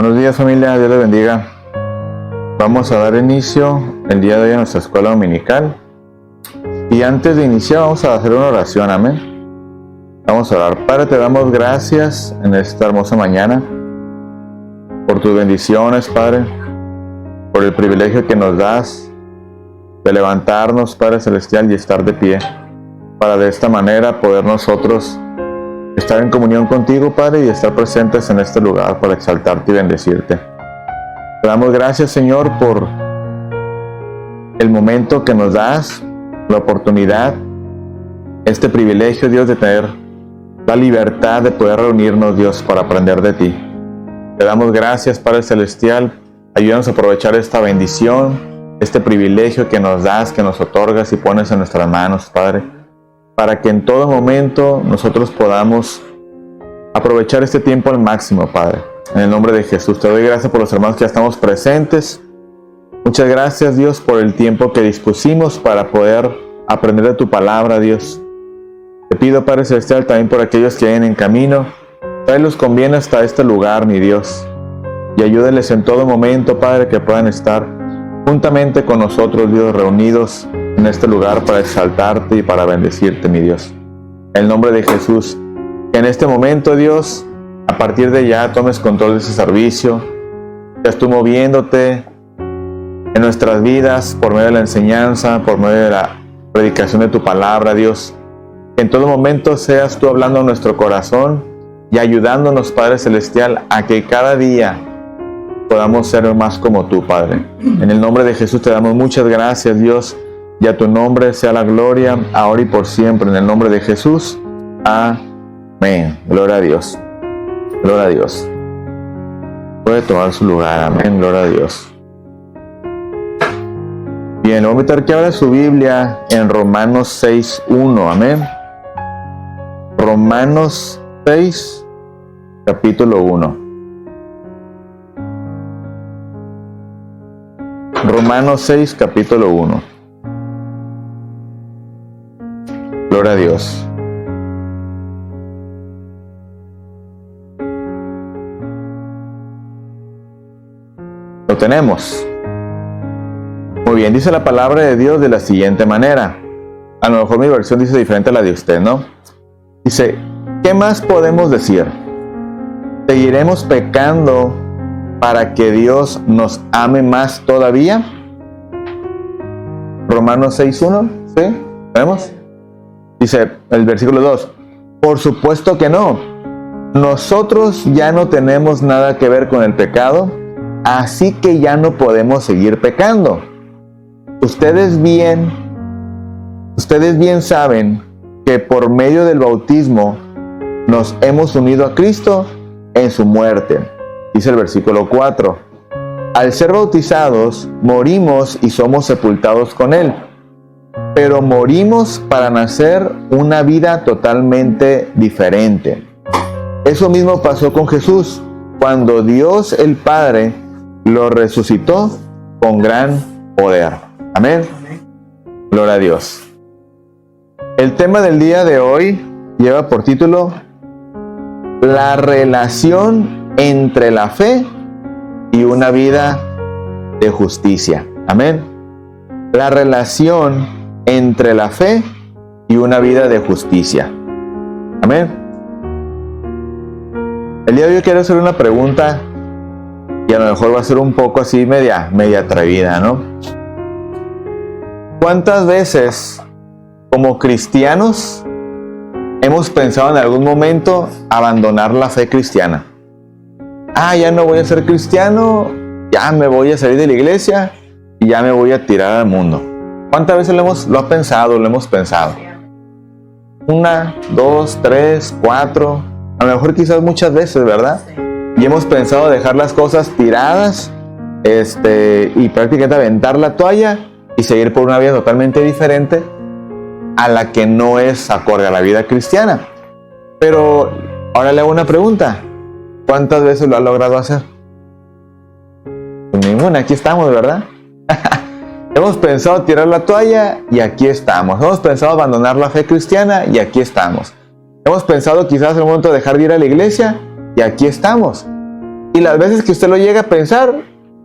Buenos días, familia, Dios les bendiga. Vamos a dar inicio el día de hoy a nuestra escuela dominical. Y antes de iniciar vamos a hacer una oración, amén. Vamos a orar. Padre, te damos gracias en esta hermosa mañana por tus bendiciones, Padre, por el privilegio que nos das de levantarnos, Padre Celestial, y estar de pie, para de esta manera poder nosotros estar en comunión contigo, Padre, y estar presentes en este lugar para exaltarte y bendecirte. Te damos gracias, Señor, por el momento que nos das, la oportunidad, este privilegio, Dios, de tener la libertad de poder reunirnos, Dios, para aprender de ti. Te damos gracias, Padre Celestial. Ayúdanos a aprovechar esta bendición, este privilegio que nos das, que nos otorgas y pones en nuestras manos, Padre, para que en todo momento nosotros podamos aprovechar este tiempo al máximo, Padre. En el nombre de Jesús, te doy gracias por los hermanos que ya estamos presentes. Muchas gracias, Dios, por el tiempo que dispusimos para poder aprender de tu palabra, Dios. Te pido, Padre Celestial, también por aquellos que vienen en camino. Tráelos con bien hasta este lugar, mi Dios. Y ayúdenles en todo momento, Padre, que puedan estar juntamente con nosotros, Dios, reunidos en este lugar para exaltarte y para bendecirte, mi Dios. En el nombre de Jesús, que en este momento, Dios, a partir de ya tomes control de ese servicio, seas tú moviéndote en nuestras vidas por medio de la enseñanza, por medio de la predicación de tu palabra, Dios. Que en todo momento seas tú hablando a nuestro corazón y ayudándonos, Padre Celestial, a que cada día podamos ser más como tú, Padre. En el nombre de Jesús te damos muchas gracias, Dios, y a tu nombre sea la gloria, ahora y por siempre. En el nombre de Jesús, amén. Gloria a Dios. Gloria a Dios. Puede tomar su lugar, amén. Gloria a Dios. Bien, le voy a invitar que abra su Biblia en Romanos 6:1, amén. Romanos 6, capítulo 1. Romanos 6, capítulo 1. Gloria a Dios. Lo tenemos. Muy bien, dice la palabra de Dios de la siguiente manera. A lo mejor mi versión dice diferente a la de usted, ¿no? Dice, ¿qué más podemos decir? ¿Seguiremos pecando para que Dios nos ame más todavía? Romanos 6:1, ¿sí? ¿Vemos? Dice el versículo 2, por supuesto que no. Nosotros ya no tenemos nada que ver con el pecado, así que ya no podemos seguir pecando. Ustedes bien saben que por medio del bautismo nos hemos unido a Cristo en su muerte. Dice el versículo 4. Al ser bautizados, morimos y somos sepultados con Él. Pero morimos para nacer una vida totalmente diferente. Eso mismo pasó con Jesús, cuando Dios el Padre lo resucitó con gran poder. Amén. Gloria a Dios. El tema del día de hoy lleva por título la relación entre la fe y una vida de justicia. Amén. La relación entre la fe y una vida de justicia. Amén. El día de hoy quiero hacer una pregunta y a lo mejor va a ser un poco así media atrevida, ¿no? ¿Cuántas veces como cristianos hemos pensado en algún momento abandonar la fe cristiana? Ya no voy a ser cristiano, ya me voy a salir de la iglesia y ya me voy a tirar al mundo. ¿Cuántas veces lo hemos pensado? 1, 2, 3, 4, a lo mejor quizás muchas veces, ¿verdad? Y hemos pensado dejar las cosas tiradas, y prácticamente aventar la toalla y seguir por una vida totalmente diferente a la que no es acorde a la vida cristiana. Pero ahora le hago una pregunta. ¿Cuántas veces lo ha logrado hacer? Pues ninguna, aquí estamos, ¿verdad? Hemos pensado tirar la toalla y aquí estamos. Hemos pensado abandonar la fe cristiana y aquí estamos. Hemos pensado quizás en un momento dejar de ir a la iglesia y aquí estamos. Y las veces que usted lo llega a pensar,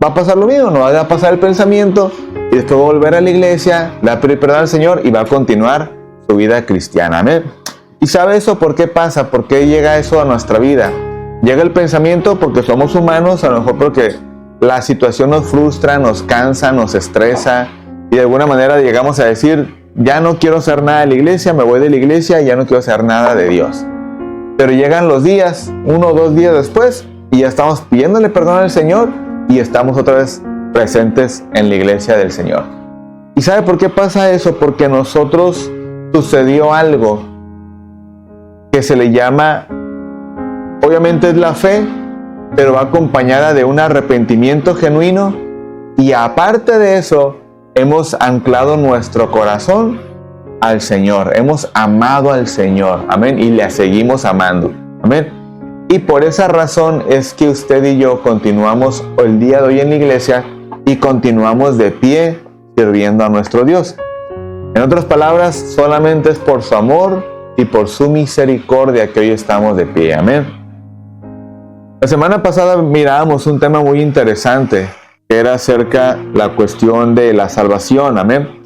va a pasar lo mismo, no va a pasar el pensamiento y después va a volver a la iglesia, le va a pedir perdón al Señor y va a continuar su vida cristiana. Amén. ¿Y sabe eso por qué pasa? ¿Por qué llega eso a nuestra vida? Llega el pensamiento porque somos humanos, a lo mejor porque la situación nos frustra, nos cansa, nos estresa y de alguna manera llegamos a decir, ya no quiero hacer nada de la iglesia, me voy de la iglesia y ya no quiero hacer nada de Dios. Pero llegan los días, 1 o 2 días después, y ya estamos pidiéndole perdón al Señor y estamos otra vez presentes en la iglesia del Señor. ¿Y sabe por qué pasa eso? Porque a nosotros sucedió algo que se le llama, obviamente es la fe, pero va acompañada de un arrepentimiento genuino y aparte de eso, hemos anclado nuestro corazón al Señor, hemos amado al Señor, amén, y le seguimos amando, amén. Y por esa razón es que usted y yo continuamos el día de hoy en la iglesia y continuamos de pie sirviendo a nuestro Dios. En otras palabras, solamente es por su amor y por su misericordia que hoy estamos de pie, amén. La semana pasada mirábamos un tema muy interesante que era acerca de la cuestión de la salvación, amén.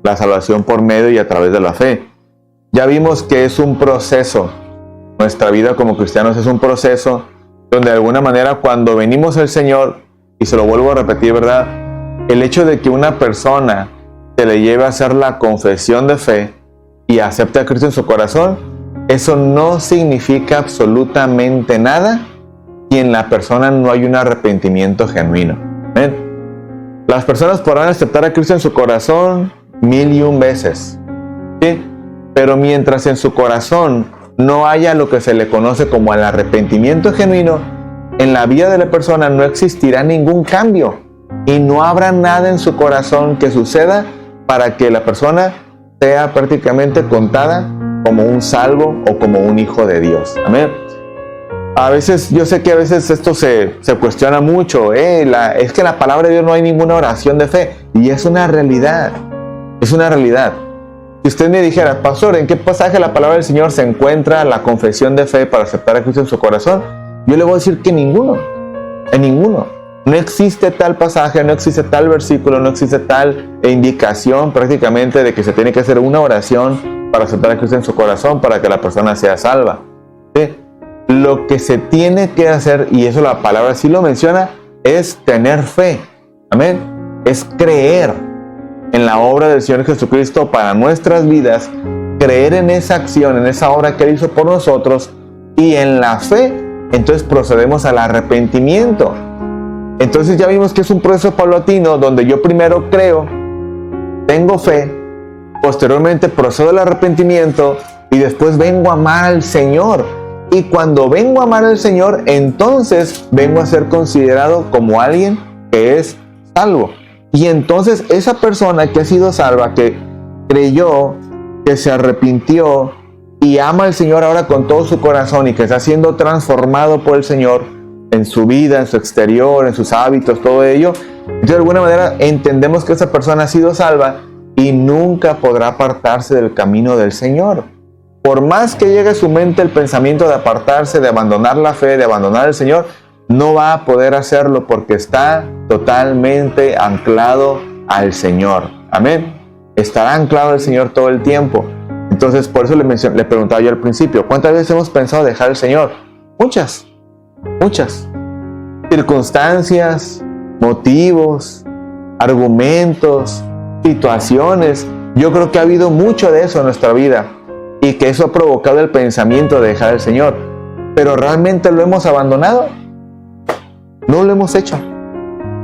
La salvación por medio y a través de la fe. Ya vimos que es un proceso. Nuestra vida como cristianos es un proceso donde de alguna manera cuando venimos al Señor, y se lo vuelvo a repetir, ¿verdad? El hecho de que una persona se le lleve a hacer la confesión de fe y acepte a Cristo en su corazón, eso no significa absolutamente nada si en la persona no hay un arrepentimiento genuino. ¿Ven? Las personas podrán aceptar a Cristo en su corazón 1001 veces, ¿sí? Pero mientras en su corazón no haya lo que se le conoce como el arrepentimiento genuino, en la vida de la persona no existirá ningún cambio y no habrá nada en su corazón que suceda para que la persona sea prácticamente contada como un salvo o como un hijo de Dios. Amén. A veces, yo sé que a veces esto se cuestiona mucho, es que en la palabra de Dios no hay ninguna oración de fe, y es una realidad, es una realidad. Si usted me dijera, pastor, ¿en qué pasaje de la palabra del Señor se encuentra la confesión de fe para aceptar a Cristo en su corazón? Yo le voy a decir que ninguno, en ninguno. No existe tal pasaje, no existe tal versículo, no existe tal indicación prácticamente de que se tiene que hacer una oración para aceptar a Cristo en su corazón para que la persona sea salva. ¿Sí? Lo que se tiene que hacer, y eso la palabra sí lo menciona, es tener fe. Amén. Es creer en la obra del Señor Jesucristo para nuestras vidas, creer en esa acción, en esa obra que Él hizo por nosotros, y en la fe, entonces procedemos al arrepentimiento. Entonces ya vimos que es un proceso paulatino donde yo primero creo, tengo fe, posteriormente procedo al arrepentimiento y después vengo a amar al Señor. Y cuando vengo a amar al Señor, entonces vengo a ser considerado como alguien que es salvo. Y entonces esa persona que ha sido salva, que creyó, que se arrepintió y ama al Señor ahora con todo su corazón y que está siendo transformado por el Señor en su vida, en su exterior, en sus hábitos, todo ello, de alguna manera entendemos que esa persona ha sido salva y nunca podrá apartarse del camino del Señor. Por más que llegue a su mente el pensamiento de apartarse, de abandonar la fe, de abandonar al Señor, no va a poder hacerlo porque está totalmente anclado al Señor. Amén. Estará anclado al Señor todo el tiempo. Entonces, por eso le preguntaba yo al principio, ¿cuántas veces hemos pensado dejar al Señor? Muchas. Circunstancias, motivos, argumentos, situaciones. Yo creo que ha habido mucho de eso en nuestra vida y que eso ha provocado el pensamiento de dejar al Señor. Pero ¿realmente lo hemos abandonado? No lo hemos hecho.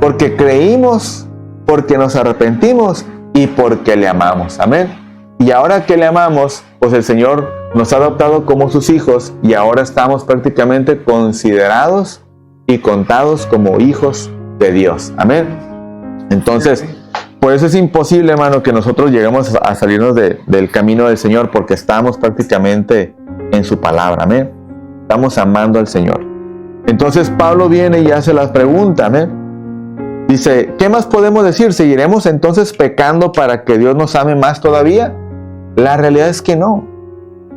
Porque creímos, porque nos arrepentimos y porque le amamos. Amén. Y ahora que le amamos, pues el Señor nos ha adoptado como sus hijos y ahora estamos prácticamente considerados y contados como hijos de Dios. Amén. Entonces, por eso es imposible, hermano, que nosotros lleguemos a salirnos del camino del Señor porque estamos prácticamente en su palabra. Amén. Estamos amando al Señor. Entonces Pablo viene y hace la pregunta. Amén. Dice, ¿qué más podemos decir? ¿Seguiremos entonces pecando para que Dios nos ame más todavía? La realidad es que no.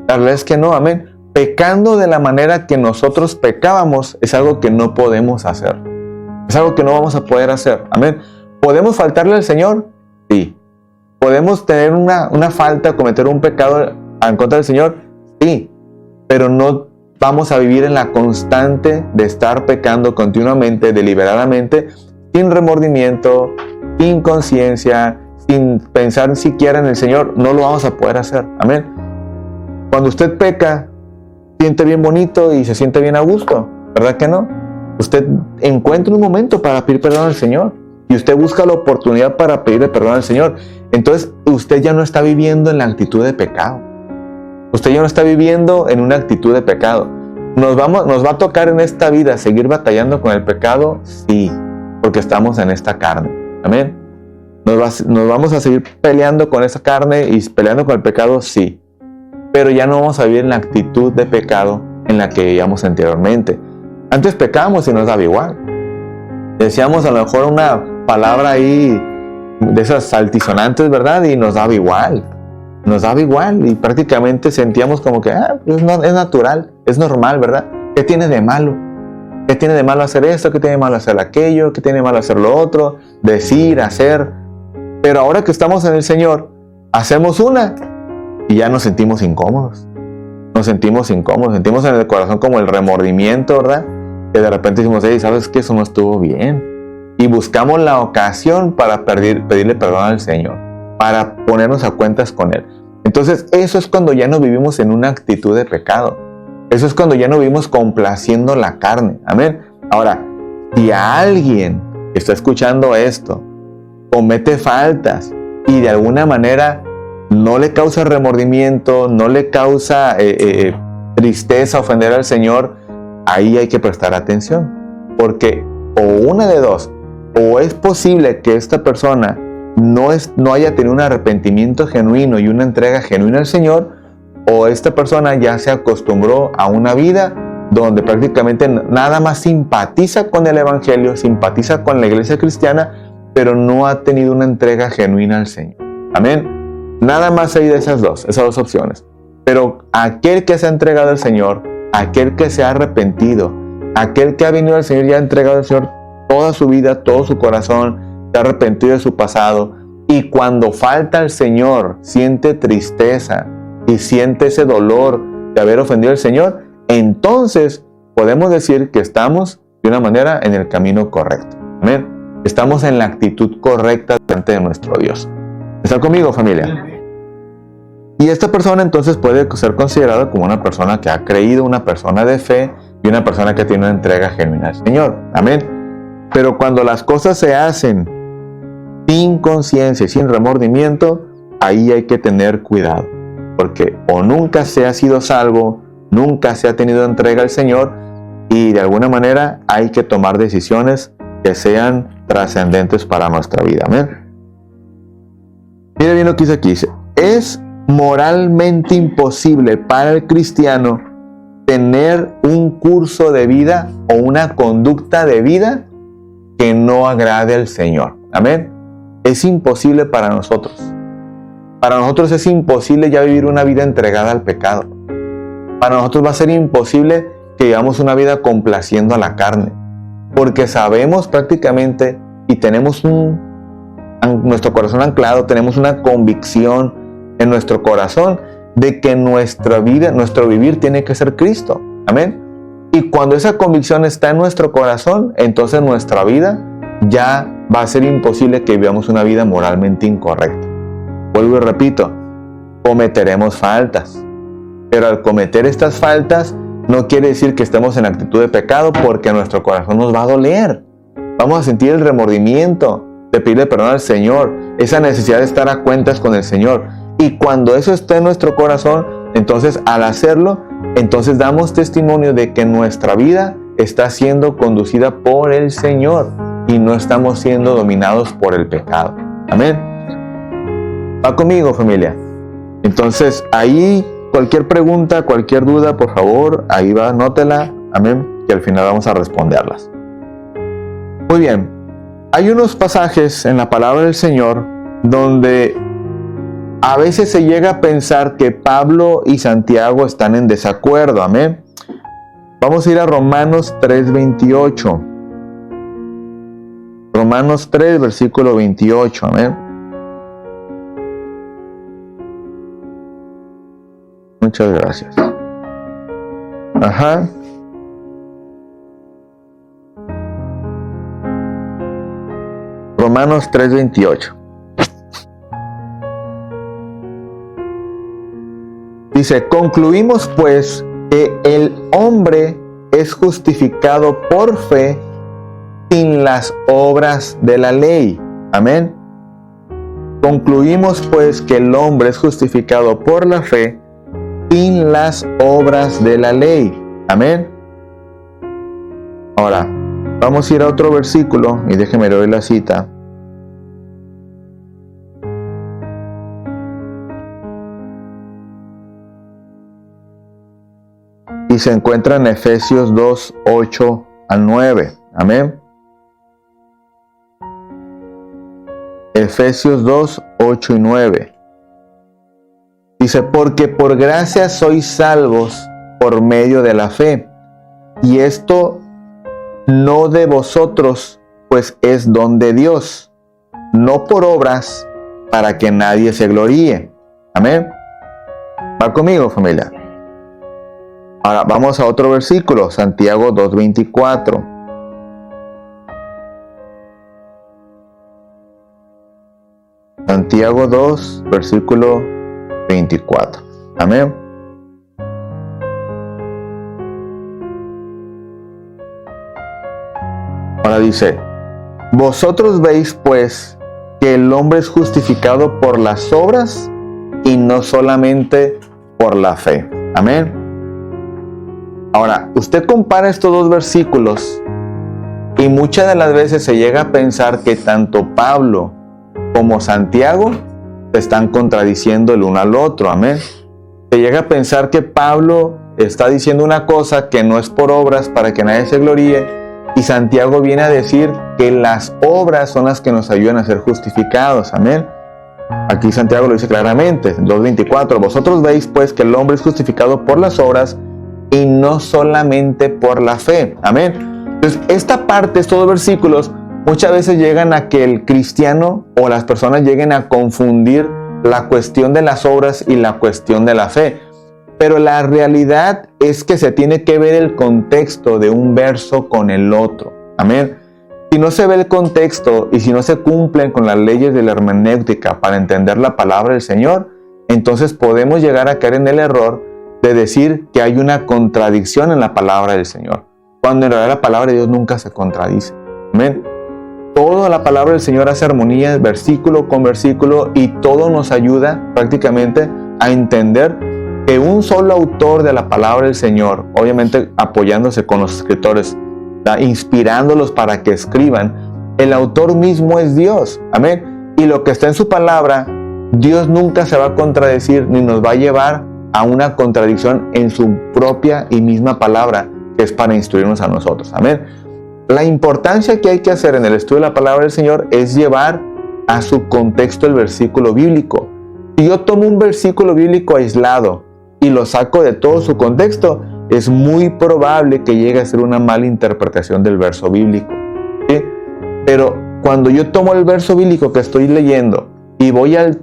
La realidad es que no. Amén. pecando de la manera que nosotros pecábamos es algo que no podemos hacer. Es algo que no vamos a poder hacer. Amén. ¿Podemos faltarle al Señor? Sí. ¿Podemos tener una falta, cometer un pecado en contra del Señor? Sí. Pero no vamos a vivir en la constante de estar pecando continuamente, deliberadamente, sin remordimiento, sin conciencia, sin pensar siquiera en el Señor. No lo vamos a poder hacer. Amén. Cuando usted peca, siente bien bonito y se siente bien a gusto, ¿verdad que no? Usted encuentra un momento para pedir perdón al Señor y usted busca la oportunidad para pedirle perdón al Señor. Entonces usted ya no está viviendo en la actitud de pecado. Usted ya no está viviendo en una actitud de pecado. ¿Nos va a tocar en esta vida seguir batallando con el pecado? Sí, porque estamos en esta carne. Amén. ¿Nos vamos a seguir peleando con esa carne y peleando con el pecado? Sí. Pero ya no vamos a vivir en la actitud de pecado en la que vivíamos anteriormente. Antes pecábamos y nos daba igual. Decíamos a lo mejor una palabra ahí de esas altisonantes, ¿verdad? Y nos daba igual. Nos daba igual y prácticamente sentíamos como que pues es natural, es normal, ¿verdad? ¿Qué tiene de malo? ¿Qué tiene de malo hacer esto? ¿Qué tiene de malo hacer aquello? ¿Qué tiene de malo hacer lo otro? Decir, hacer. Pero ahora que estamos en el Señor, hacemos una y ya nos sentimos incómodos. Nos sentimos incómodos, sentimos en el corazón como el remordimiento, ¿verdad? Que de repente decimos, hey, ¿sabes qué? Eso no estuvo bien. Y buscamos la ocasión para pedirle perdón al Señor, para ponernos a cuentas con Él. Entonces, eso es cuando ya no vivimos en una actitud de pecado. Eso es cuando ya no vivimos complaciendo la carne. Amén. Ahora, si alguien que está escuchando esto comete faltas y de alguna manera no le causa remordimiento, no le causa tristeza ofender al Señor, ahí hay que prestar atención. Porque o una de dos, o es posible que esta persona no haya tenido un arrepentimiento genuino y una entrega genuina al Señor, o esta persona ya se acostumbró a una vida donde prácticamente nada más simpatiza con el Evangelio, simpatiza con la iglesia cristiana, pero no ha tenido una entrega genuina al Señor. Amén. Nada más hay de esas dos opciones. Pero aquel que se ha entregado al Señor, aquel que se ha arrepentido, aquel que ha venido al Señor y ha entregado al Señor toda su vida, todo su corazón, se ha arrepentido de su pasado, y cuando falta al Señor siente tristeza y siente ese dolor de haber ofendido al Señor, entonces podemos decir que estamos de una manera en el camino correcto. Amén. Estamos en la actitud correcta delante de nuestro Dios. ¿Están conmigo, familia? Y esta persona entonces puede ser considerada como una persona que ha creído, una persona de fe y una persona que tiene una entrega genuina al Señor. Amén. Pero cuando las cosas se hacen sin conciencia y sin remordimiento, ahí hay que tener cuidado. Porque o nunca se ha sido salvo, nunca se ha tenido entrega al Señor, y de alguna manera hay que tomar decisiones que sean trascendentes para nuestra vida. Amén. Mire bien lo que dice aquí. Dice, es moralmente imposible para el cristiano tener un curso de vida o una conducta de vida que no agrade al Señor. Amén. Es imposible para nosotros. Para nosotros es imposible ya vivir una vida entregada al pecado. Para nosotros va a ser imposible que vivamos una vida complaciendo a la carne. Porque sabemos prácticamente y tenemos nuestro corazón anclado, tenemos una convicción en nuestro corazón de que nuestra vida, nuestro vivir tiene que ser Cristo. Amén. Y cuando esa convicción está en nuestro corazón, entonces nuestra vida ya va a ser imposible que vivamos una vida moralmente incorrecta. Vuelvo y repito, cometeremos faltas. Pero al cometer estas faltas no quiere decir que estemos en actitud de pecado, porque nuestro corazón nos va a doler. Vamos a sentir el remordimiento de pedirle perdón al Señor, esa necesidad de estar a cuentas con el Señor. Y cuando eso está en nuestro corazón, entonces al hacerlo, entonces damos testimonio de que nuestra vida está siendo conducida por el Señor y no estamos siendo dominados por el pecado. Amén. ¿Va conmigo, familia? Entonces ahí cualquier pregunta, cualquier duda, por favor, ahí va, anótela. Amén. Que al final vamos a responderlas. Muy bien. Hay unos pasajes en la palabra del Señor donde a veces se llega a pensar que Pablo y Santiago están en desacuerdo. Amén. Vamos a ir a Romanos 3:28. Romanos 3, versículo 28. Amén. Muchas gracias. Ajá. Romanos 3:28. Dice, concluimos pues que el hombre es justificado por fe sin las obras de la ley. Amén. Concluimos pues que el hombre es justificado por la fe sin las obras de la ley. Amén. Ahora, vamos a ir a otro versículo y déjeme leer la cita. Y se encuentra en Efesios 2, 8 al 9. Amén. Efesios 2, 8 y 9. Dice, porque por gracia sois salvos por medio de la fe. Y esto no de vosotros, pues es don de Dios, no por obras, para que nadie se gloríe. Amén. ¿Va conmigo, familia? Ahora vamos a otro versículo, Santiago 2:24. Santiago 2, versículo 24. Amén. Ahora dice, vosotros veis pues que el hombre es justificado por las obras y no solamente por la fe. Amén. Ahora, usted compara estos dos versículos y muchas de las veces se llega a pensar que tanto Pablo como Santiago se están contradiciendo el uno al otro. Amén. Se llega a pensar que Pablo está diciendo una cosa que no es por obras para que nadie se gloríe, y Santiago viene a decir que las obras son las que nos ayudan a ser justificados. Amén. Aquí Santiago lo dice claramente, 2:24. Vosotros veis pues que el hombre es justificado por las obras y no solamente por la fe. Amén. Entonces, esta parte, estos dos versículos, muchas veces llegan a que el cristiano o las personas lleguen a confundir la cuestión de las obras y la cuestión de la fe. Pero la realidad es que se tiene que ver el contexto de un verso con el otro. Amén. Si no se ve el contexto y si no se cumplen con las leyes de la hermenéutica para entender la palabra del Señor, entonces podemos llegar a caer en el error de decir que hay una contradicción en la palabra del Señor, cuando en realidad la palabra de Dios nunca se contradice. Amén. Toda la palabra del Señor hace armonía, versículo con versículo, y todo nos ayuda prácticamente a entender que un solo autor de la palabra del Señor, obviamente apoyándose con los escritores, inspirándolos para que escriban, el autor mismo es Dios. Amén. Y lo que está en su palabra, Dios nunca se va a contradecir ni nos va a llevar a una contradicción en su propia y misma palabra, que es para instruirnos a nosotros. Amén. La importancia que hay que hacer en el estudio de la palabra del Señor es llevar a su contexto el versículo bíblico. Si yo tomo un versículo bíblico aislado y lo saco de todo su contexto, es muy probable que llegue a ser una mala interpretación del verso bíblico. ¿Sí? Pero cuando yo tomo el verso bíblico que estoy leyendo y voy al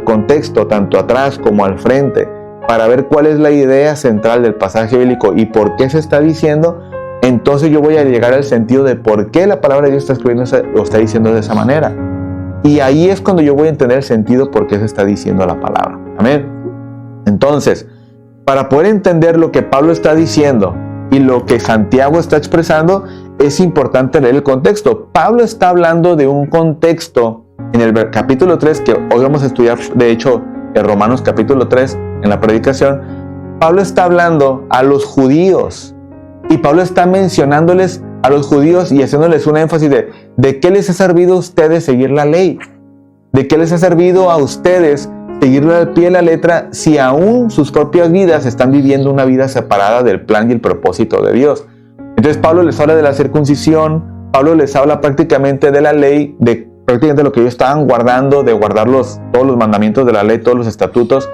contexto, tanto atrás como al frente, para ver cuál es la idea central del pasaje bíblico y por qué se está diciendo, entonces yo voy a llegar al sentido de por qué la palabra de Dios está escribiendo o está diciendo de esa manera. Y ahí es cuando yo voy a entender el sentido por qué se está diciendo la palabra. Amén. Entonces, para poder entender lo que Pablo está diciendo y lo que Santiago está expresando, es importante leer el contexto. Pablo está hablando de un contexto en el capítulo 3, que hoy vamos a estudiar, de hecho, en Romanos capítulo 3, en la predicación. Pablo está hablando a los judíos y Pablo está mencionándoles a los judíos y haciéndoles un énfasis de qué les ha servido a ustedes seguir la ley, de qué les ha servido a ustedes seguirlo al pie de la letra si aún sus propias vidas están viviendo una vida separada del plan y el propósito de Dios. Entonces Pablo les habla de la circuncisión, Pablo les habla prácticamente de la ley, de prácticamente lo que ellos estaban guardando, de guardar todos los mandamientos de la ley, todos los estatutos.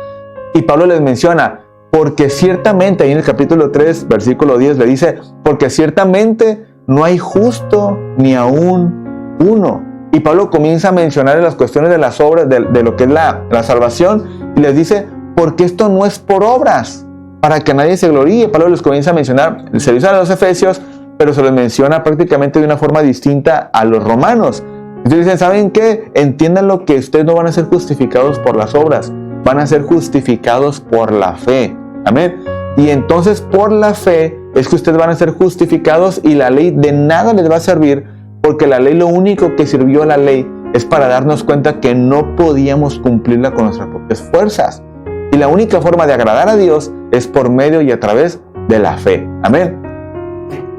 Y Pablo les menciona, porque ciertamente, ahí en el capítulo 3, versículo 10, le dice, porque ciertamente no hay justo ni aún uno. Y Pablo comienza a mencionar las cuestiones de las obras, de lo que es la salvación, y les dice, porque esto no es por obras, para que nadie se gloríe. Pablo les comienza a mencionar, se lo dice a los efesios, pero se los menciona prácticamente de una forma distinta a los romanos. Entonces dicen, ¿saben qué? Entiendan lo que ustedes no van a ser justificados por las obras, van a ser justificados por la fe. Amén. Y entonces por la fe es que ustedes van a ser justificados y la ley de nada les va a servir, porque la ley, lo único que sirvió a la ley es para darnos cuenta que no podíamos cumplirla con nuestras propias fuerzas. Y la única forma de agradar a Dios es por medio y a través de la fe. Amén.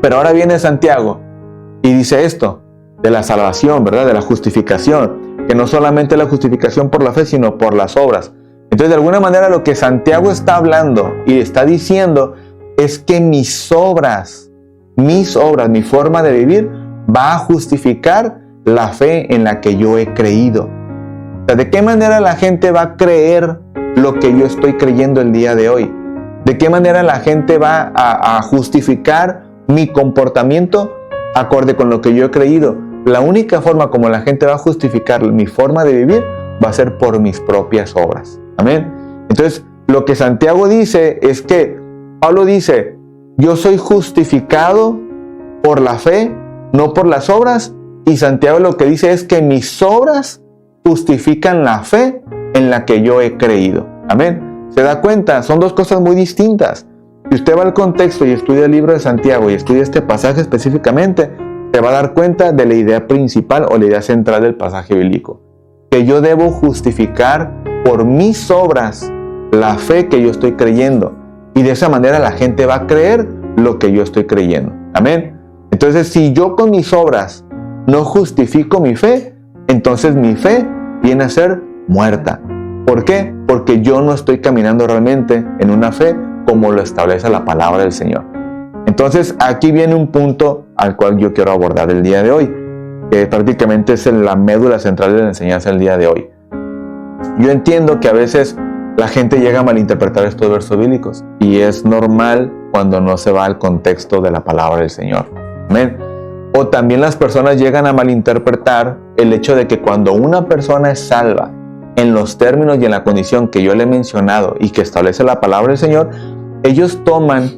Pero ahora viene Santiago y dice esto, de la salvación, ¿verdad? De la justificación, que no solamente la justificación por la fe, sino por las obras. Entonces, de alguna manera, lo que Santiago está hablando y está diciendo es que mis obras, mi forma de vivir, va a justificar la fe en la que yo he creído. O sea, ¿de qué manera la gente va a creer lo que yo estoy creyendo el día de hoy? ¿De qué manera la gente va a justificar mi comportamiento acorde con lo que yo he creído? La única forma como la gente va a justificar mi forma de vivir va a ser por mis propias obras. Amén. Entonces, lo que Santiago dice es que Pablo dice, yo soy justificado por la fe, no por las obras. Y Santiago lo que dice es que mis obras justifican la fe en la que yo he creído. Amén. ¿Se da cuenta? Son dos cosas muy distintas. Si usted va al contexto y estudia el libro de Santiago y estudia este pasaje específicamente, se va a dar cuenta de la idea principal o la idea central del pasaje bíblico. Que yo debo justificar por mis obras la fe que yo estoy creyendo. Y de esa manera la gente va a creer lo que yo estoy creyendo. Amén. Entonces, si yo con mis obras no justifico mi fe, entonces mi fe viene a ser muerta. ¿Por qué? Porque yo no estoy caminando realmente en una fe como lo establece la palabra del Señor. Entonces, aquí viene un punto al cual yo quiero abordar el día de hoy, que prácticamente es la médula central de la enseñanza del día de hoy. Yo entiendo que a veces la gente llega a malinterpretar estos versos bíblicos, y es normal cuando no se va al contexto de la palabra del Señor. Amén. O también las personas llegan a malinterpretar el hecho de que cuando una persona es salva, en los términos y en la condición que yo le he mencionado y que establece la palabra del Señor, ellos toman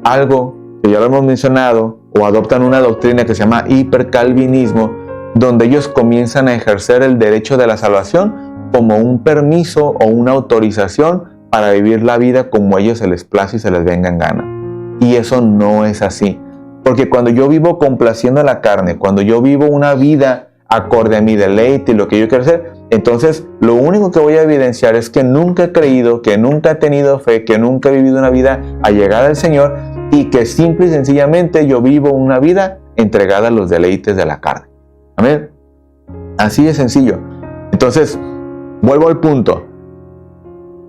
algo que ya lo hemos mencionado o adoptan una doctrina que se llama hipercalvinismo, donde ellos comienzan a ejercer el derecho de la salvación como un permiso o una autorización para vivir la vida como a ellos se les place y se les venga en gana. Y eso no es así. Porque cuando yo vivo complaciendo a la carne, cuando yo vivo una vida acorde a mi deleite y lo que yo quiero hacer, entonces lo único que voy a evidenciar es que nunca he creído, que nunca he tenido fe, que nunca he vivido una vida allegada al Señor y que simple y sencillamente yo vivo una vida entregada a los deleites de la carne. Amén. Así de sencillo. Entonces, vuelvo al punto.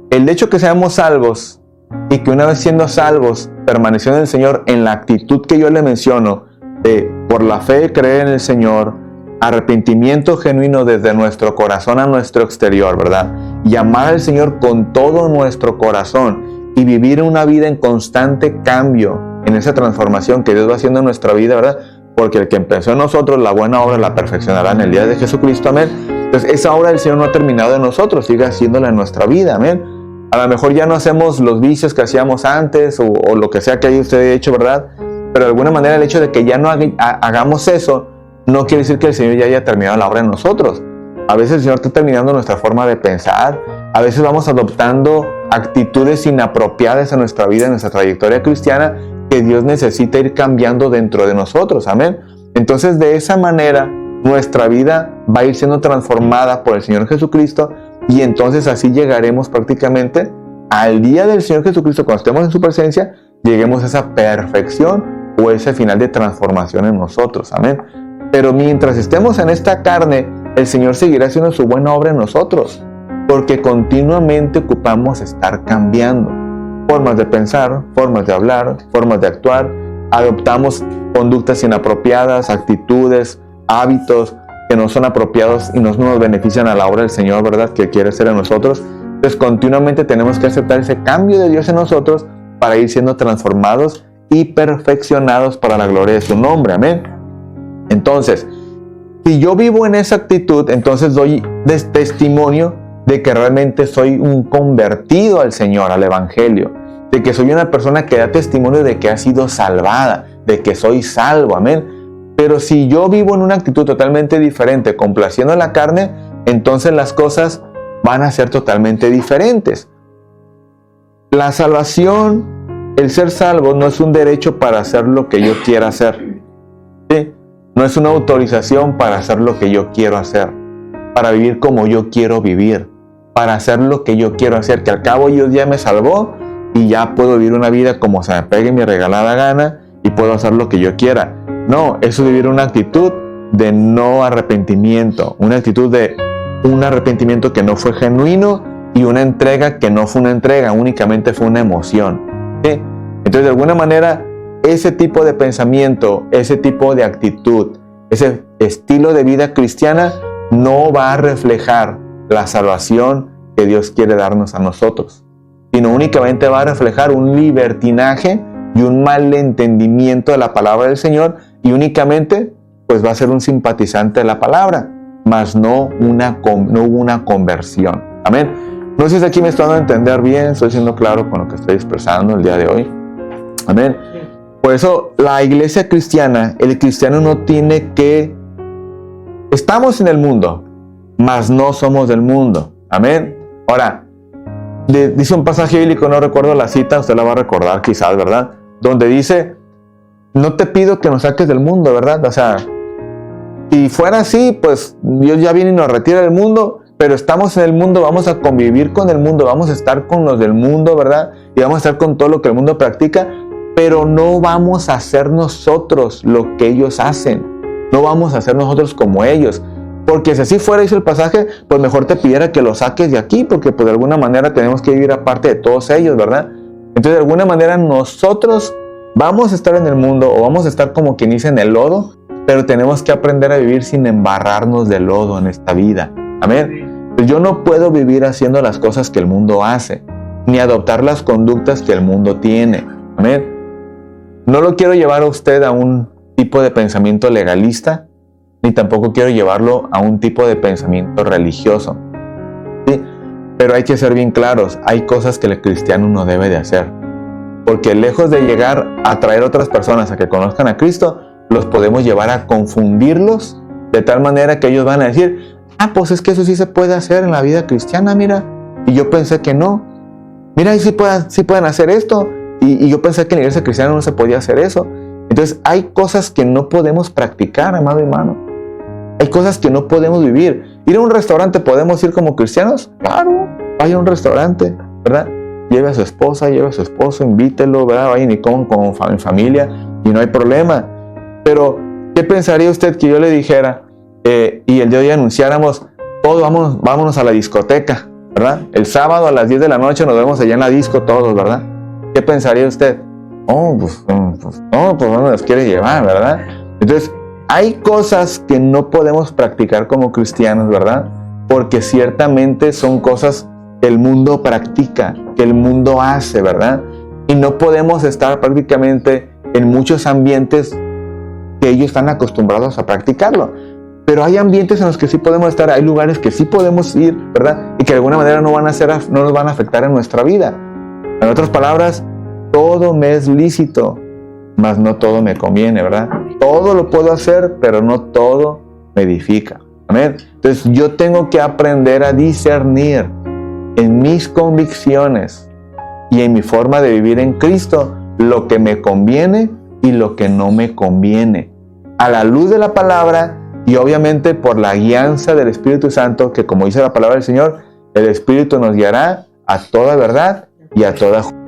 El hecho que seamos salvos y que una vez siendo salvos, permaneciendo en el Señor en la actitud que yo le menciono, de por la fe creer en el Señor, arrepentimiento genuino desde nuestro corazón a nuestro exterior, ¿verdad? Y amar al Señor con todo nuestro corazón y vivir una vida en constante cambio, en esa transformación que Dios va haciendo en nuestra vida, ¿verdad? Porque el que empezó en nosotros la buena obra la perfeccionará en el día de Jesucristo, amén. Entonces esa obra del Señor no ha terminado en nosotros, sigue haciéndola en nuestra vida, amén. A lo mejor ya no hacemos los vicios que hacíamos antes o lo que sea que haya usted hecho, ¿verdad? Pero de alguna manera el hecho de que ya no hagamos eso no quiere decir que el Señor ya haya terminado la obra en nosotros. A veces el Señor está terminando nuestra forma de pensar, a veces vamos adoptando actitudes inapropiadas en nuestra vida, en nuestra trayectoria cristiana, que Dios necesita ir cambiando dentro de nosotros, amén. Entonces de esa manera nuestra vida va a ir siendo transformada por el Señor Jesucristo y entonces así llegaremos prácticamente al día del Señor Jesucristo, cuando estemos en su presencia, lleguemos a esa perfección o ese final de transformación en nosotros, amén. Pero mientras estemos en esta carne, el Señor seguirá haciendo su buena obra en nosotros, porque continuamente ocupamos estar cambiando. Formas de pensar, formas de hablar, formas de actuar, adoptamos conductas inapropiadas, actitudes, hábitos, que no son apropiados y no nos benefician a la obra del Señor, ¿verdad?, que quiere hacer en nosotros. Entonces continuamente tenemos que aceptar ese cambio de Dios en nosotros para ir siendo transformados y perfeccionados para la gloria de su nombre. Amén. Entonces, si yo vivo en esa actitud, entonces doy testimonio de que realmente soy un convertido al Señor, al Evangelio, de que soy una persona que da testimonio de que ha sido salvada, de que soy salvo. Amén. Pero si yo vivo en una actitud totalmente diferente, complaciendo a la carne, entonces las cosas van a ser totalmente diferentes. La salvación, el ser salvo, no es un derecho para hacer lo que yo quiera hacer. ¿Sí? No es una autorización para hacer lo que yo quiero hacer, para vivir como yo quiero vivir, para hacer lo que yo quiero hacer, que al cabo Dios ya me salvó y ya puedo vivir una vida como se me pegue mi regalada gana y puedo hacer lo que yo quiera. No, eso es vivir una actitud de no arrepentimiento, una actitud de un arrepentimiento que no fue genuino y una entrega que no fue una entrega, únicamente fue una emoción. ¿Sí? Entonces, de alguna manera, ese tipo de pensamiento, ese tipo de actitud, ese estilo de vida cristiana no va a reflejar la salvación que Dios quiere darnos a nosotros, sino únicamente va a reflejar un libertinaje y un malentendimiento de la palabra del Señor, y únicamente pues va a ser un simpatizante de la palabra, mas no una conversión. Amén. No sé si aquí me estoy dando a entender bien, estoy siendo claro con lo que estoy expresando el día de hoy. Amén. Por eso la iglesia cristiana, el cristiano no tiene que... Estamos en el mundo, mas no somos del mundo. Amén. Ahora, dice un pasaje bíblico, no recuerdo la cita, usted la va a recordar quizás, ¿verdad?, donde dice: no te pido que nos saques del mundo, ¿verdad? O sea, si fuera así, pues Dios ya viene y nos retira del mundo, pero estamos en el mundo, vamos a convivir con el mundo, vamos a estar con los del mundo, ¿verdad? Y vamos a estar con todo lo que el mundo practica, pero no vamos a hacer nosotros lo que ellos hacen, no vamos a ser nosotros como ellos. Porque si así fuera, dice el pasaje, pues mejor te pidiera que los saques de aquí, porque pues de alguna manera tenemos que vivir aparte de todos ellos, ¿verdad? Entonces, de alguna manera nosotros vamos a estar en el mundo, o vamos a estar como quien dice en el lodo, pero tenemos que aprender a vivir sin embarrarnos de lodo en esta vida. Amén. Pues yo no puedo vivir haciendo las cosas que el mundo hace, ni adoptar las conductas que el mundo tiene. Amén. No lo quiero llevar a usted a un tipo de pensamiento legalista, ni tampoco quiero llevarlo a un tipo de pensamiento religioso. ¿Sí? Pero hay que ser bien claros, hay cosas que el cristiano no debe de hacer. Porque lejos de llegar a atraer a otras personas a que conozcan a Cristo, los podemos llevar a confundirlos de tal manera que ellos van a decir: ah, pues es que eso sí se puede hacer en la vida cristiana, mira. Y yo pensé que no. Mira, sí pueden hacer esto. Y yo pensé que en la iglesia cristiana no se podía hacer eso. Entonces hay cosas que no podemos practicar, amado hermano. Hay cosas que no podemos vivir. ¿Ir a un restaurante podemos ir como cristianos? Claro, vaya a un restaurante, ¿verdad? Lleve a su esposa, lleve a su esposo, invítelo, ¿verdad? Vayan y coman con familia y no hay problema. Pero, ¿qué pensaría usted que yo le dijera y el día de hoy anunciáramos: todos vámonos a la discoteca, ¿verdad? El sábado a las 10 de la noche nos vemos allá en la disco todos, ¿verdad? ¿Qué pensaría usted? Pues no nos quiere llevar, ¿verdad? Entonces, hay cosas que no podemos practicar como cristianos, ¿verdad? Porque ciertamente son cosas que el mundo practica, que el mundo hace, ¿verdad? Y no podemos estar prácticamente en muchos ambientes que ellos están acostumbrados a practicarlo. Pero hay ambientes en los que sí podemos estar, hay lugares que sí podemos ir, ¿verdad? Y que de alguna manera no nos van a afectar en nuestra vida. En otras palabras, todo me es lícito, mas no todo me conviene, ¿verdad? Todo lo puedo hacer, pero no todo me edifica. Amén. Entonces yo tengo que aprender a discernir en mis convicciones y en mi forma de vivir en Cristo lo que me conviene y lo que no me conviene, a la luz de la palabra y obviamente por la guianza del Espíritu Santo, que como dice la palabra del Señor, el Espíritu nos guiará a toda verdad y a toda justicia.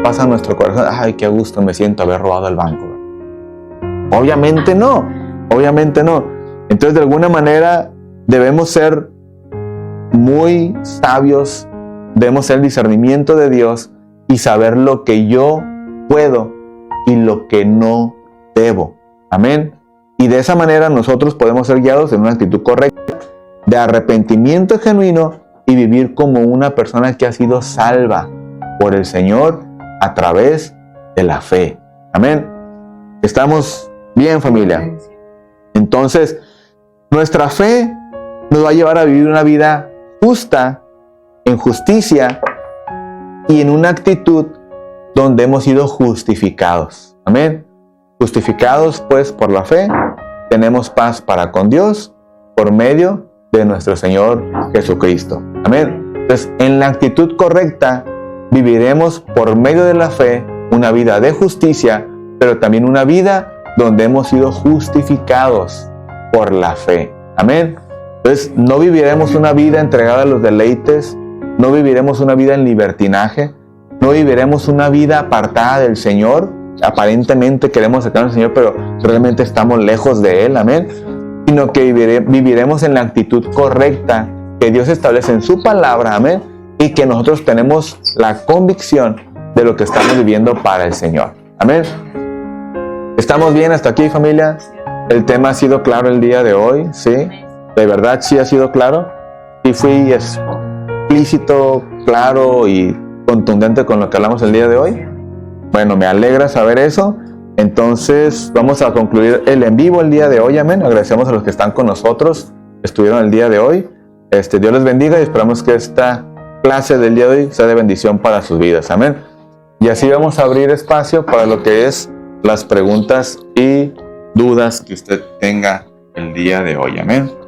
Pasa en nuestro corazón, ay, qué gusto me siento haber robado el banco. Obviamente no, obviamente no. Entonces, de alguna manera, debemos ser muy sabios, debemos ser el discernimiento de Dios y saber lo que yo puedo y lo que no debo. Amén. Y de esa manera nosotros podemos ser guiados en una actitud correcta, de arrepentimiento genuino y vivir como una persona que ha sido salva por el Señor a través de la fe. Amén. ¿Estamos bien, familia? Entonces, nuestra fe nos va a llevar a vivir una vida justa, en justicia y en una actitud donde hemos sido justificados. Amén. Justificados pues por la fe, tenemos paz para con Dios por medio de nuestro Señor Jesucristo. Amén. Entonces, en la actitud correcta, viviremos por medio de la fe una vida de justicia, pero también una vida donde hemos sido justificados por la fe. Amén. Entonces, no viviremos una vida entregada a los deleites, no viviremos una vida en libertinaje, no viviremos una vida apartada del Señor. Aparentemente queremos acercar al Señor, pero realmente estamos lejos de Él. Amén. Sino que viviremos en la actitud correcta que Dios establece en su palabra. Amén. Y que nosotros tenemos la convicción de lo que estamos viviendo para el Señor. Amén. ¿Estamos bien hasta aquí, familia? El tema ha sido claro el día de hoy, ¿sí? ¿De verdad sí ha sido claro? ¿Sí fui explícito, claro y contundente con lo que hablamos el día de hoy? Bueno, me alegra saber eso. Entonces, vamos a concluir el en vivo el día de hoy. Amén. Agradecemos a los que están con nosotros, estuvieron el día de hoy. Dios les bendiga y esperamos que esta clase del día de hoy sea de bendición para sus vidas. Amén. Y así vamos a abrir espacio para lo que es las preguntas y dudas que usted tenga el día de hoy. Amén.